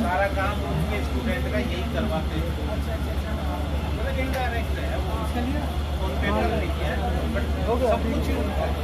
सारा काम उनके स्टूडेंट का यही करवाते हैं। मतलब यही डायरेक्ट है वो, फोन पे कर नहीं है, बट सब कुछ ही उनका है।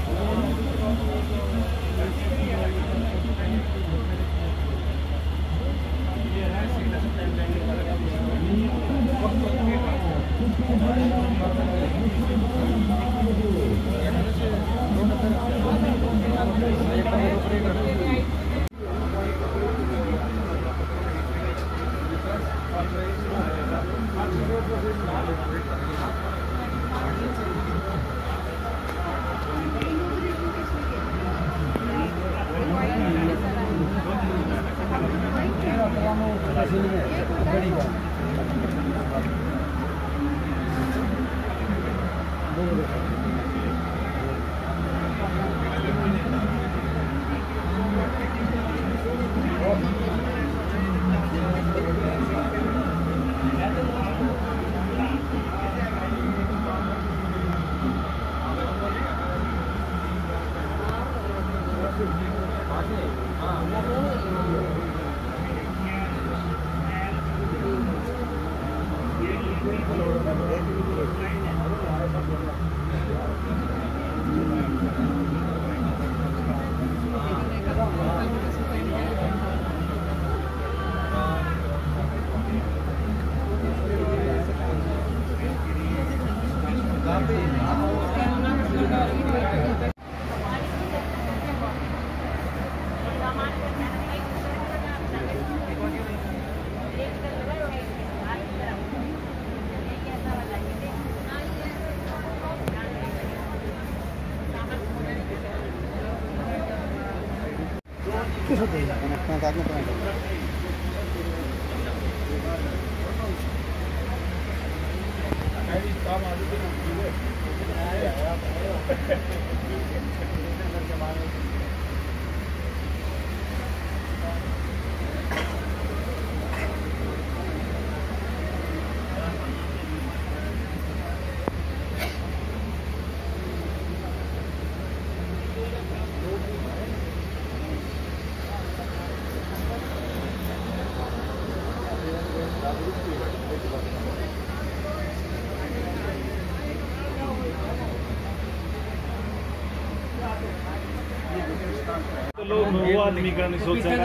तो लोग वो आदमी का नहीं सोच रहा है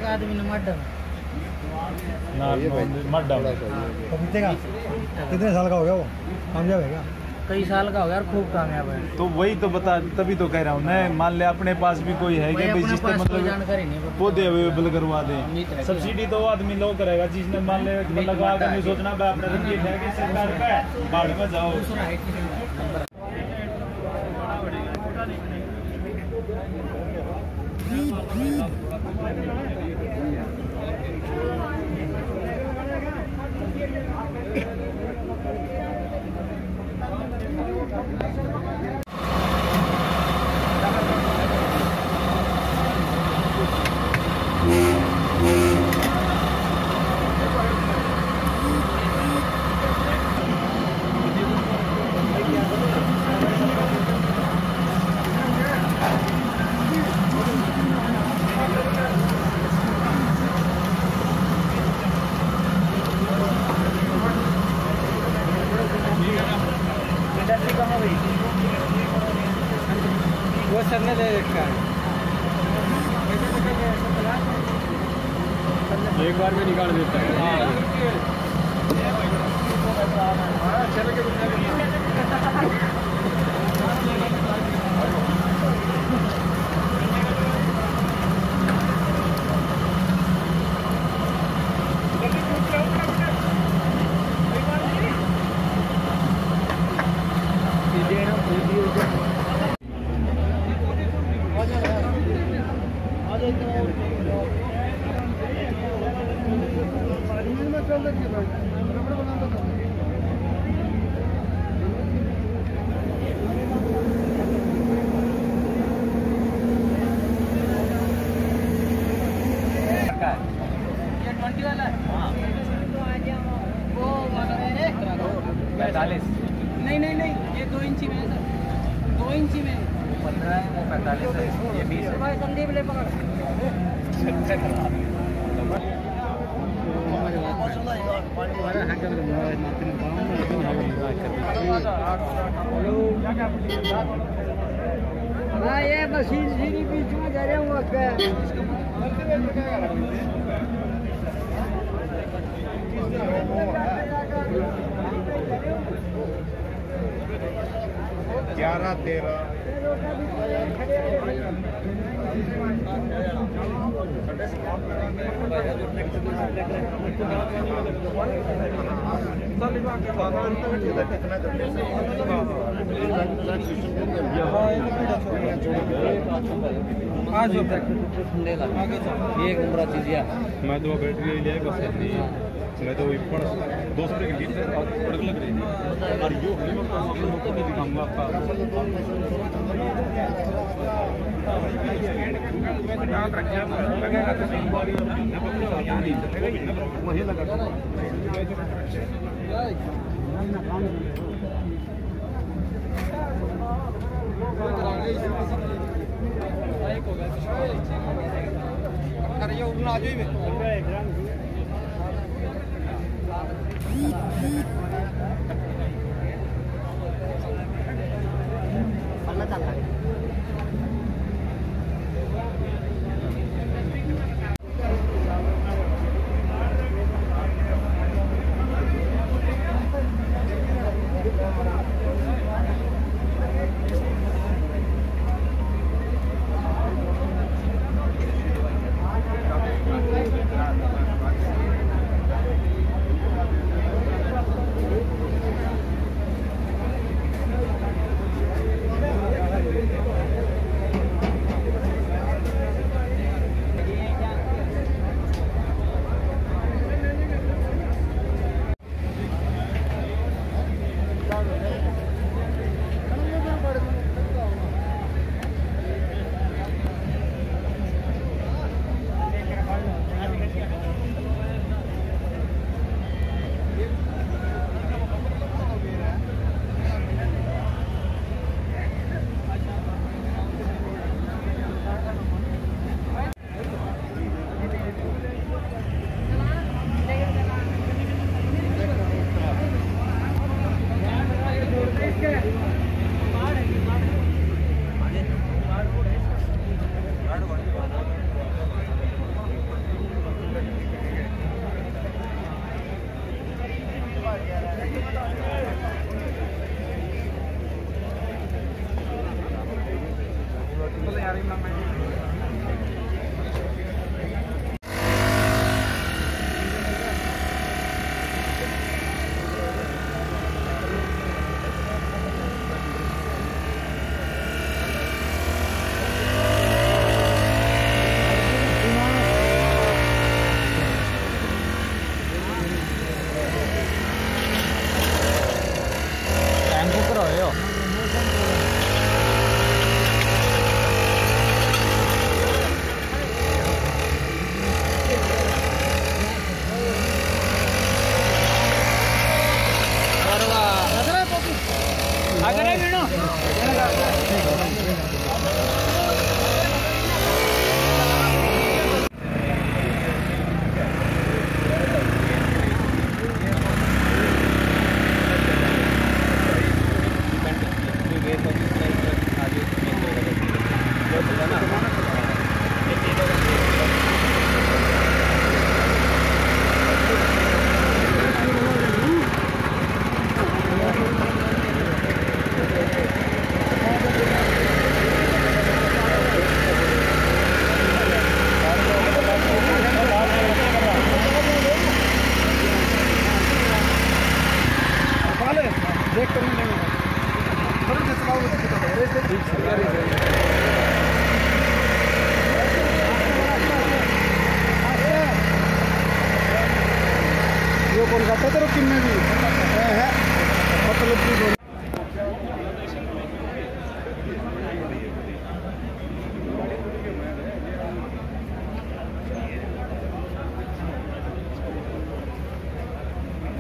आदमी ने मत डाल कितने साल का हो गया वो, कामयाब है क्या? कई साल का हो गया और खूब कामयाब है। तो वही तो बता, तभी तो कह रहा हूँ मैं। मान ले अपने पास भी कोई है कि भाई जिसने जानकारी नहीं मतलब पौधे अवेलेबल करवा दे, सब्सिडी तो वो आदमी लो करेगा जिसने मान ले लगा कर नहीं सोचना भाई अपने रंगीन है कि सरकार का है, बाढ़ में जाओ। वो सरने दे रखा है, एक बार में निकाल देता है। चल ये 2 इंची में है सर, 2 इंची में 15 है, वो 45 है, ये 20 है। भाई संदीप ले पकड़। हाँ ये मशीन सीधी बीच में जा रहा हूँ आपका। ग्यारह 13 आज हो ठंडे लगा एक उम्र चीज़ मैं तो बैटरी ले बस मैं तो ऊपर 200 की लीटर लग रही थी और यो भी दिखाऊंगा आपका वही लगा अरे ये उड़ना आ जाइए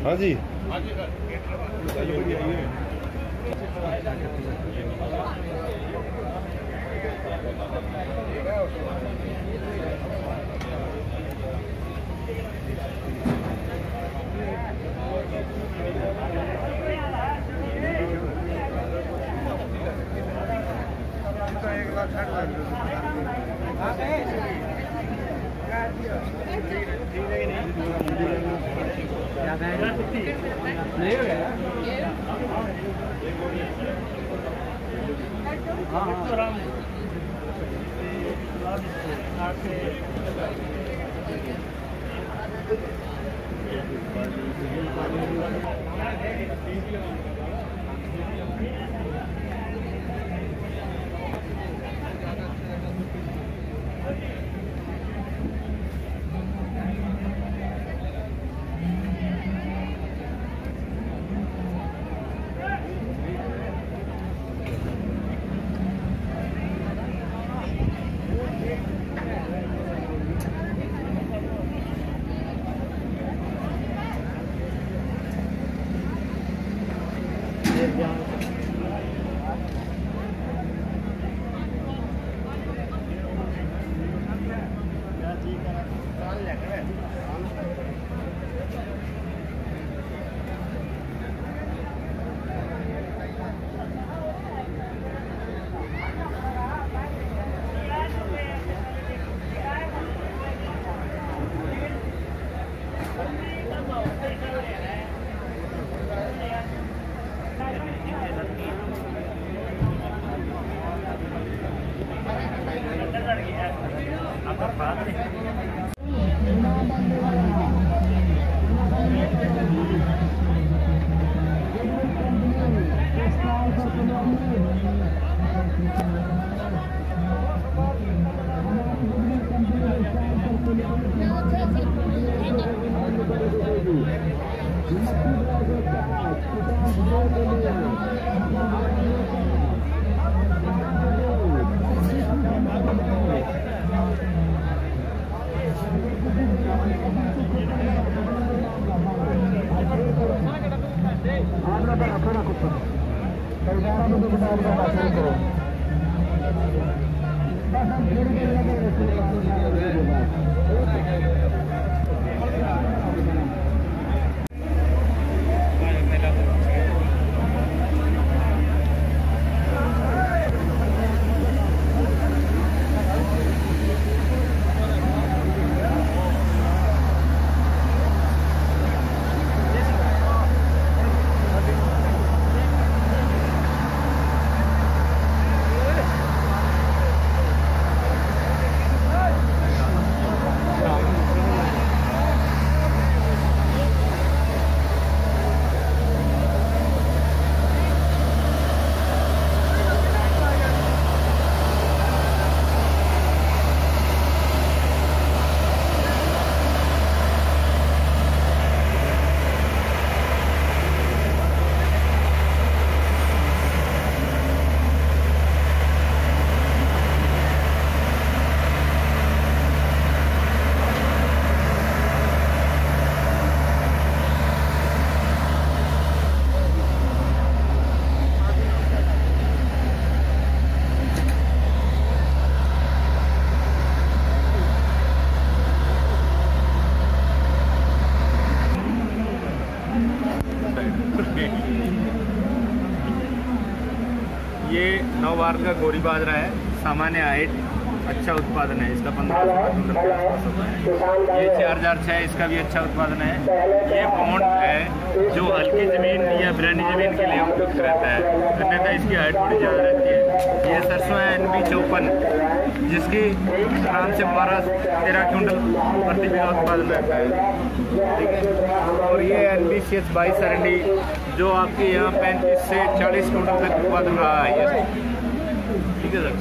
हाँ जी नहीं हो गया ये 9 बार का गोरी बाजरा है, सामान्य हाइट, अच्छा उत्पादन है इसका। 15 ये 4006 इसका भी अच्छा उत्पादन है। ये बॉन्ड है जो हल्की ज़मीन या बिरानी ज़मीन के लिए उपयुक्त रहता है, अन्यथा इसकी हाइट थोड़ी ज़्यादा रहती है। ये सरसों है NB 54 जिसकी आराम से 12-13 क्विंटल प्रति बीघा उत्पादन रहता है, ठीक है। और ये NB CS 22 सरंडी जो आपके यहाँ 35 से 40 क्विंटल तक उत्पादन रहा है, ठीक है सर।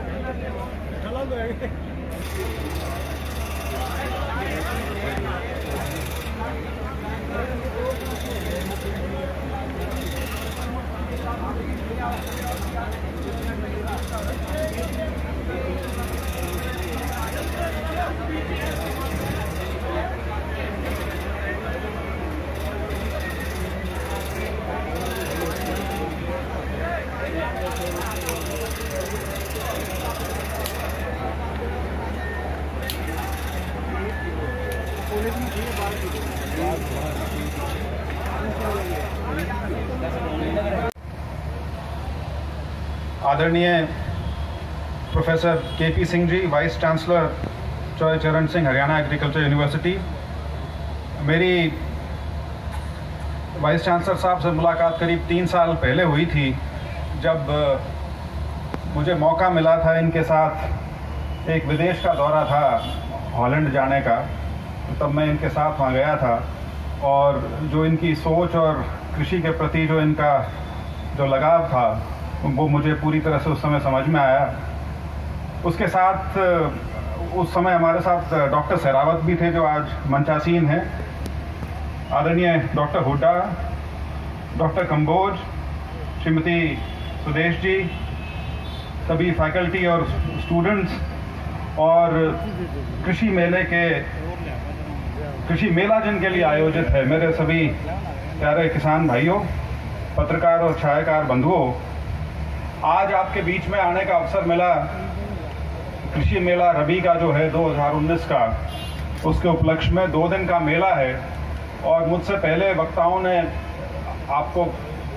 ये आदरणीय professor KP Singh ji, vice chancellor Chaudhary चरण सिंह हरियाणा एग्रीकल्चर यूनिवर्सिटी, मेरी वाइस चांसलर साहब से मुलाकात करीब 3 साल पहले हुई थी, जब मुझे मौका मिला था इनके साथ एक विदेश का दौरा था हॉलैंड जाने का। तब मैं इनके साथ वहाँ गया था और जो इनकी सोच और कृषि के प्रति जो इनका जो लगाव था वो मुझे पूरी तरह से उस समय समझ में आया। उसके साथ उस समय हमारे साथ डॉक्टर सहरावत भी थे जो आज मंचासीन हैं, आदरणीय डॉक्टर हुड्डा, डॉक्टर कंबोज, श्रीमती सुदेश जी, सभी फैकल्टी और स्टूडेंट्स और कृषि मेला जिनके लिए आयोजित है, मेरे सभी प्यारे किसान भाइयों, पत्रकार और छायाकार बंधुओं, आज आपके बीच में आने का अवसर मिला। कृषि मेला रबी का जो है 2019 का, उसके उपलक्ष्य में 2 दिन का मेला है और मुझसे पहले वक्ताओं ने आपको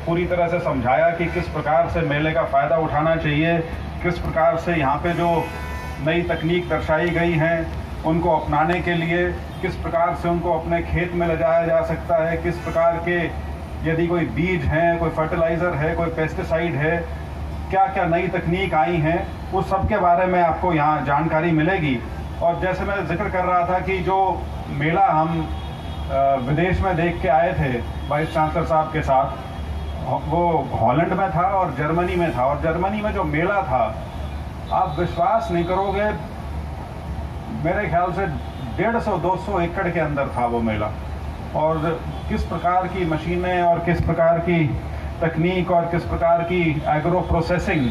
पूरी तरह से समझाया कि किस प्रकार से मेले का फ़ायदा उठाना चाहिए, किस प्रकार से यहाँ पे जो नई तकनीक दर्शाई गई हैं उनको अपनाने के लिए किस प्रकार से उनको अपने खेत में ले जाया जा सकता है, किस प्रकार के यदि कोई बीज हैं, कोई फर्टिलाइज़र है, कोई पेस्टिसाइड है, क्या क्या नई तकनीक आई हैं, उस सब के बारे में आपको यहाँ जानकारी मिलेगी। और जैसे मैं जिक्र कर रहा था कि जो मेला हम विदेश में देख के आए थे वाइस चांसलर साहब के साथ, वो हॉलैंड में था और जर्मनी में था। और जर्मनी में जो मेला था, आप विश्वास नहीं करोगे, मेरे ख्याल से 150-200 एकड़ के अंदर था वो मेला। और किस प्रकार की मशीनें और किस प्रकार की तकनीक और किस प्रकार की एग्रो प्रोसेसिंग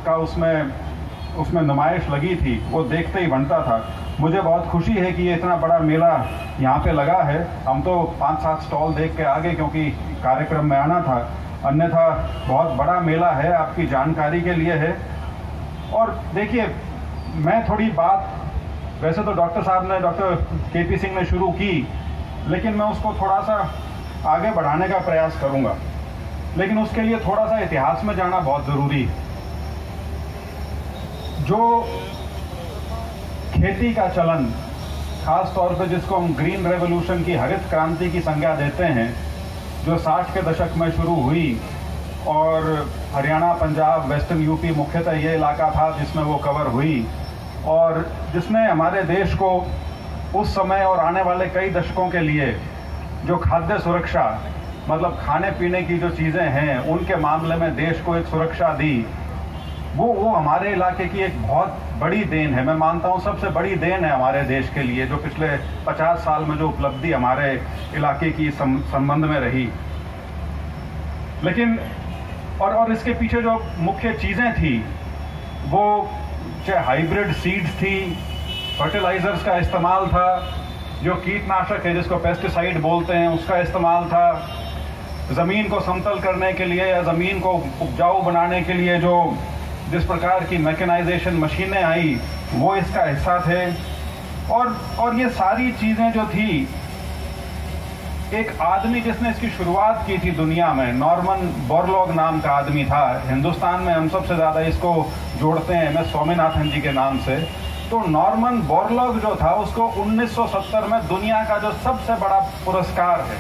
का उसमें नुमाइश लगी थी, वो देखते ही बनता था। मुझे बहुत खुशी है कि ये इतना बड़ा मेला यहाँ पे लगा है। हम तो 5-7 स्टॉल देख के आ गए क्योंकि कार्यक्रम में आना था, अन्यथा बहुत बड़ा मेला है, आपकी जानकारी के लिए है। और देखिए, मैं थोड़ी बात, वैसे तो डॉक्टर साहब ने, डॉक्टर KP सिंह ने शुरू की, लेकिन मैं उसको थोड़ा सा आगे बढ़ाने का प्रयास करूंगा। लेकिन उसके लिए थोड़ा सा इतिहास में जाना बहुत ज़रूरी है। जो खेती का चलन, खास तौर पे जिसको हम ग्रीन रेवोल्यूशन की, हरित क्रांति की संज्ञा देते हैं, जो 60 के दशक में शुरू हुई और हरियाणा, पंजाब, वेस्टर्न यूपी मुख्यतः ये इलाका था जिसमें वो कवर हुई, और जिसने हमारे देश को उस समय और आने वाले कई दशकों के लिए जो खाद्य सुरक्षा, मतलब खाने पीने की जो चीज़ें हैं उनके मामले में देश को एक सुरक्षा दी, वो हमारे इलाके की एक बहुत बड़ी देन है। मैं मानता हूँ सबसे बड़ी देन है हमारे देश के लिए, जो पिछले 50 साल में जो उपलब्धि हमारे इलाके की संबंध में रही। लेकिन और इसके पीछे जो मुख्य चीज़ें थी, वो चाहे हाइब्रिड सीड्स थी, फर्टिलाइजर्स का इस्तेमाल था, जो कीटनाशक है जिसको पेस्टिसाइड बोलते हैं उसका इस्तेमाल था, ज़मीन को समतल करने के लिए या ज़मीन को उपजाऊ बनाने के लिए जो जिस प्रकार की मैकेनाइजेशन मशीनें आई वो इसका हिस्सा थे। और ये सारी चीज़ें जो थी, एक आदमी जिसने इसकी शुरुआत की थी दुनिया में, नॉर्मन बोरलॉग नाम का आदमी था। हिंदुस्तान में हम सबसे ज़्यादा इसको जोड़ते हैं MS स्वामीनाथन जी के नाम से। तो नॉर्मन बोरलॉग जो था, उसको 1970 में दुनिया का जो सबसे बड़ा पुरस्कार है,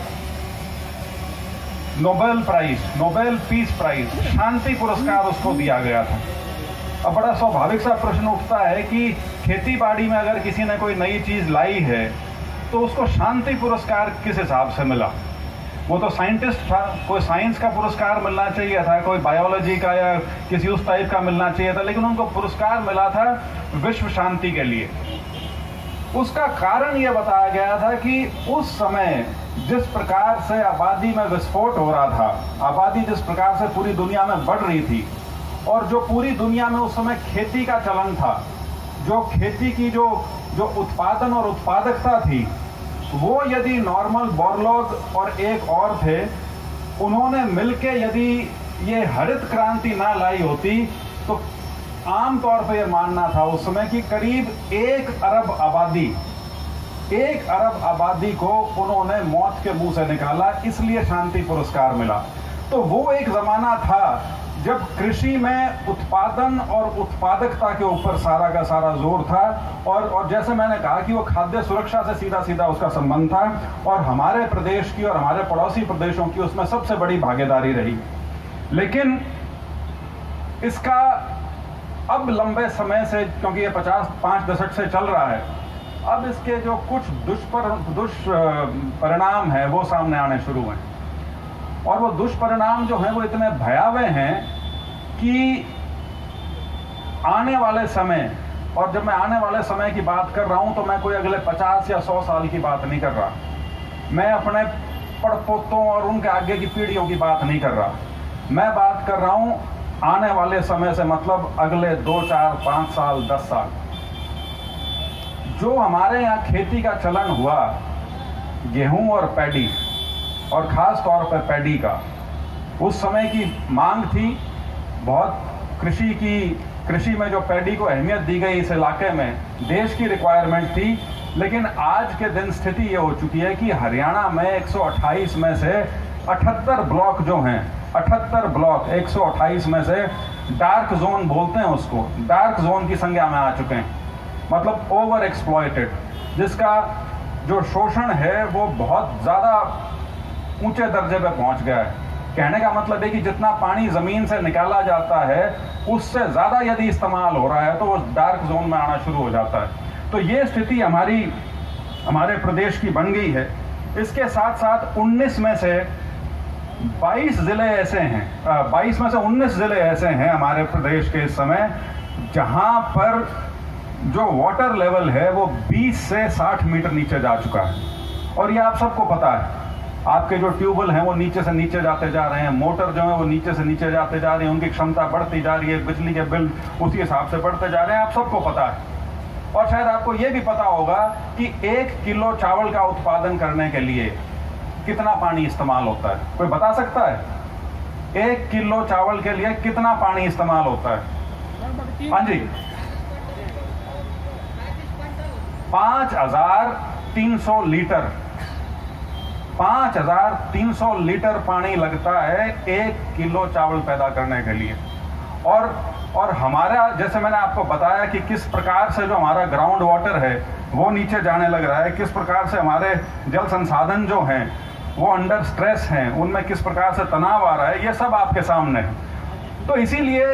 Nobel prize, Nobel peace prize, शांति पुरस्कार उसको दिया गया था। अब बड़ा स्वाभाविक सा प्रश्न उठता है कि खेती बाड़ी में अगर किसी ने कोई नई चीज़ लाई है तो उसको शांति पुरस्कार किस हिसाब से मिला। वो तो साइंटिस्ट था, कोई साइंस का पुरस्कार मिलना चाहिए था, कोई बायोलॉजी का या किसी उस टाइप का मिलना चाहिए था, लेकिन उनको पुरस्कार मिला था विश्व शांति के लिए। उसका कारण यह बताया गया था कि उस समय जिस प्रकार से आबादी में विस्फोट हो रहा था, आबादी जिस प्रकार से पूरी दुनिया में बढ़ रही थी, और जो पूरी दुनिया में उस समय खेती का चलन था, जो खेती की जो उत्पादन और उत्पादकता थी, वो यदि नॉर्मल बोरलॉग और एक और थे, उन्होंने मिलके यदि ये हरित क्रांति ना लाई होती तो आमतौर पर यह मानना था उस समय कि करीब 1 अरब आबादी को उन्होंने मौत के मुंह से निकाला, इसलिए शांति पुरस्कार मिला। तो वो एक जमाना था जब कृषि में उत्पादन और उत्पादकता के ऊपर सारा का सारा जोर था, और जैसे मैंने कहा कि वो खाद्य सुरक्षा से सीधा सीधा उसका संबंध था, और हमारे प्रदेश की और हमारे पड़ोसी प्रदेशों की उसमें सबसे बड़ी भागीदारी रही। लेकिन इसका अब लंबे समय से, क्योंकि ये 5 दशक से चल रहा है, अब इसके जो कुछ दुष्परिणाम हैं वो सामने आने शुरू हैं, और वो दुष्परिणाम जो हैं वो इतने भयावह हैं कि आने वाले समय, और जब मैं आने वाले समय की बात कर रहा हूं तो मैं कोई अगले 50 या 100 साल की बात नहीं कर रहा, मैं अपने पड़पोतों और उनके आगे की पीढ़ियों की बात नहीं कर रहा, मैं बात कर रहा हूं आने वाले समय से, मतलब अगले 2, 4, 5 साल, 10 साल। जो हमारे यहाँ खेती का चलन हुआ, गेहूं और पैडी, और खास तौर पर पैडी का, उस समय की मांग थी बहुत, कृषि में जो पैडी को अहमियत दी गई इस इलाके में, देश की रिक्वायरमेंट थी। लेकिन आज के दिन स्थिति ये हो चुकी है कि हरियाणा में 128 में से 78 ब्लॉक जो हैं, 78 ब्लॉक 128 में से डार्क जोन बोलते हैं उसको, डार्क जोन की संज्ञा में आ चुके हैं, मतलब ओवर एक्सप्लॉयटेड, जिसका जो शोषण है वो बहुत ज़्यादा ऊंचे दर्जे पे पहुंच गया है। कहने का मतलब है कि जितना पानी ज़मीन से निकाला जाता है उससे ज़्यादा यदि इस्तेमाल हो रहा है तो वो डार्क जोन में आना शुरू हो जाता है। तो ये स्थिति हमारे प्रदेश की बन गई है। इसके साथ साथ 19 में से 22 ज़िले ऐसे हैं, 22 में से 19 ज़िले ऐसे हैं हमारे प्रदेश के इस समय जहां पर जो वाटर लेवल है वो 20 से 60 मीटर नीचे जा चुका है। और ये आप सबको पता है, आपके जो ट्यूबवेल हैं वो नीचे से नीचे जाते जा रहे हैं, मोटर जो है वो नीचे से नीचे जाते जा रहे हैं, उनकी क्षमता बढ़ती जा रही है, बिजली के बिल उसी हिसाब से बढ़ते जा रहे हैं, आप सबको पता है। और शायद आपको ये भी पता होगा कि 1 किलो चावल का उत्पादन करने के लिए कितना पानी इस्तेमाल होता है, कोई बता सकता है? 1 किलो चावल के लिए कितना पानी इस्तेमाल होता है? हाँ जी, 5300 लीटर, 5300 लीटर पानी लगता है 1 किलो चावल पैदा करने के लिए। और हमारा, जैसे मैंने आपको बताया कि किस प्रकार से जो हमारा ग्राउंड वाटर है वो नीचे जाने लग रहा है, किस प्रकार से हमारे जल संसाधन जो हैं वो अंडर स्ट्रेस हैं, उनमें किस प्रकार से तनाव आ रहा है, ये सब आपके सामने है। तो इसीलिए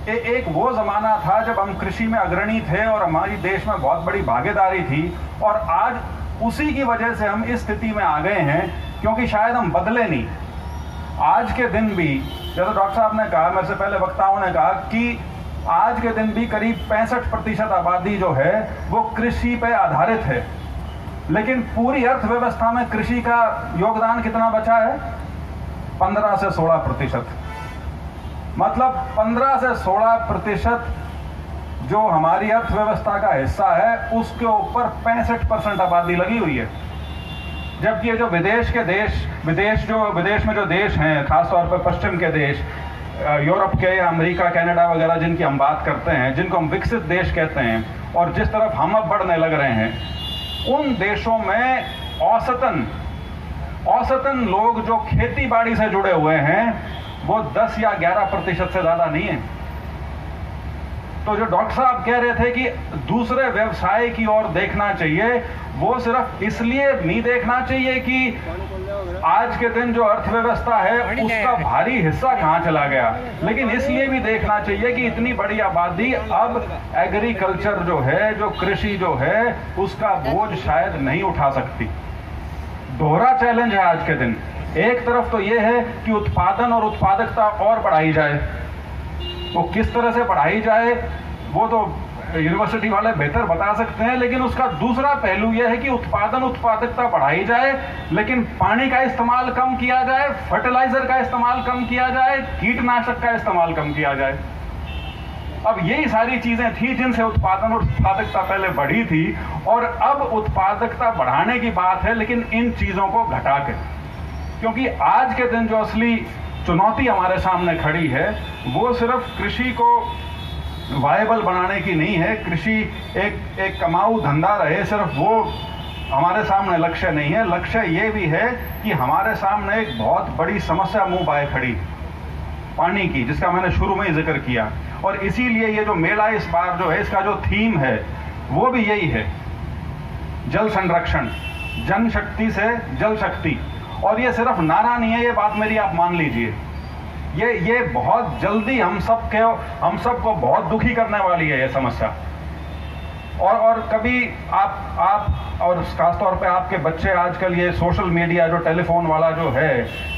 एक वो ज़माना था जब हम कृषि में अग्रणी थे और हमारी देश में बहुत बड़ी भागीदारी थी, और आज उसी की वजह से हम इस स्थिति में आ गए हैं, क्योंकि शायद हम बदले नहीं। आज के दिन भी, जैसे डॉक्टर साहब ने कहा, मेरे से पहले वक्ताओं ने कहा कि आज के दिन भी करीब 65% आबादी जो है वो कृषि पे आधारित है, लेकिन पूरी अर्थव्यवस्था में कृषि का योगदान कितना बचा है? 15 से 16%। मतलब 15 से 16% जो हमारी अर्थव्यवस्था का हिस्सा है उसके ऊपर 65% आबादी लगी हुई है। जबकि ये जो विदेश में जो देश हैं, खासतौर पर पश्चिम के देश, यूरोप के या अमेरिका, कनाडा वगैरह जिनकी हम बात करते हैं, जिनको हम विकसित देश कहते हैं, और जिस तरफ हम अब बढ़ने लग रहे हैं, उन देशों में औसतन लोग जो खेती बाड़ी से जुड़े हुए हैं वो 10 या 11% से ज़्यादा नहीं है। तो जो डॉक्टर साहब कह रहे थे कि दूसरे व्यवसाय की ओर देखना चाहिए, वो सिर्फ इसलिए नहीं देखना चाहिए कि आज के दिन जो अर्थव्यवस्था है उसका भारी हिस्सा कहाँ चला गया, लेकिन इसलिए भी देखना चाहिए कि इतनी बड़ी आबादी अब एग्रीकल्चर जो है, जो कृषि जो है, उसका बोझ शायद नहीं उठा सकती। दोहरा चैलेंज है आज के दिन। एक तरफ तो ये है कि उत्पादन और उत्पादकता और बढ़ाई जाए, वो किस तरह से बढ़ाई जाए वो तो यूनिवर्सिटी वाले बेहतर बता सकते हैं, लेकिन उसका दूसरा पहलू यह है कि उत्पादन उत्पादकता बढ़ाई जाए, लेकिन पानी का इस्तेमाल कम किया जाए, फर्टिलाइजर का इस्तेमाल कम किया जाए, कीटनाशक का इस्तेमाल कम किया जाए। अब यही सारी चीजें थी जिनसे उत्पादन और उत्पादकता पहले बढ़ी थी, और अब उत्पादकता बढ़ाने की बात है, लेकिन इन चीजों को घटा के, क्योंकि आज के दिन जो असली चुनौती हमारे सामने खड़ी है वो सिर्फ कृषि को वायबल बनाने की नहीं है, कृषि एक कमाऊ धंधा रहे सिर्फ वो हमारे सामने लक्ष्य नहीं है। लक्ष्य ये भी है कि हमारे सामने एक बहुत बड़ी समस्या मुंह बाए खड़ी, पानी की, जिसका मैंने शुरू में ही जिक्र किया। और इसीलिए ये जो मेला इस बार जो है, इसका जो थीम है वो भी यही है, जल संरक्षण, जन शक्ति से जल शक्ति। और ये सिर्फ नारा नहीं है, ये बात मेरी आप मान लीजिए, ये बहुत जल्दी हम सबको बहुत दुखी करने वाली है ये समस्या। और कभी आप और खासतौर पे आपके बच्चे आजकल ये सोशल मीडिया जो टेलीफोन वाला जो है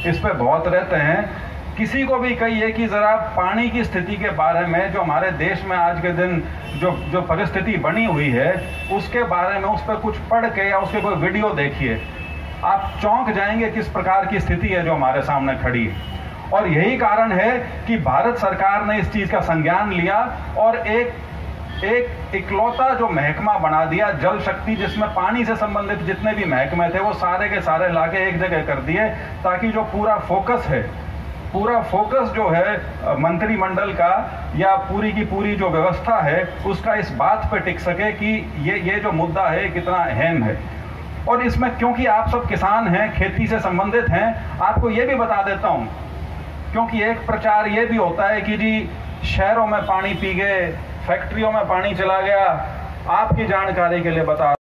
इस पे बहुत रहते हैं, किसी को भी कहिए कि जरा पानी की स्थिति के बारे में जो हमारे देश में आज के दिन जो परिस्थिति बनी हुई है उसके बारे में उस पर कुछ पढ़ के या उसके कोई वीडियो देखिए, आप चौंक जाएंगे किस प्रकार की स्थिति है जो हमारे सामने खड़ी है। और यही कारण है कि भारत सरकार ने इस चीज का संज्ञान लिया और एक इकलौता जो महकमा बना दिया जल शक्ति, जिसमें पानी से संबंधित जितने भी महकमे थे वो सारे के सारे लाके एक जगह कर दिए, ताकि जो पूरा फोकस जो है मंत्रिमंडल का या पूरी की पूरी जो व्यवस्था है उसका इस बात पे टिक सके कि ये जो मुद्दा है कितना अहम है। और इसमें क्योंकि आप सब किसान हैं, खेती से संबंधित हैं, आपको ये भी बता देता हूं, क्योंकि एक प्रचार ये भी होता है कि जी शहरों में पानी पी गए, फैक्ट्रियों में पानी चला गया। आपकी जानकारी के लिए बता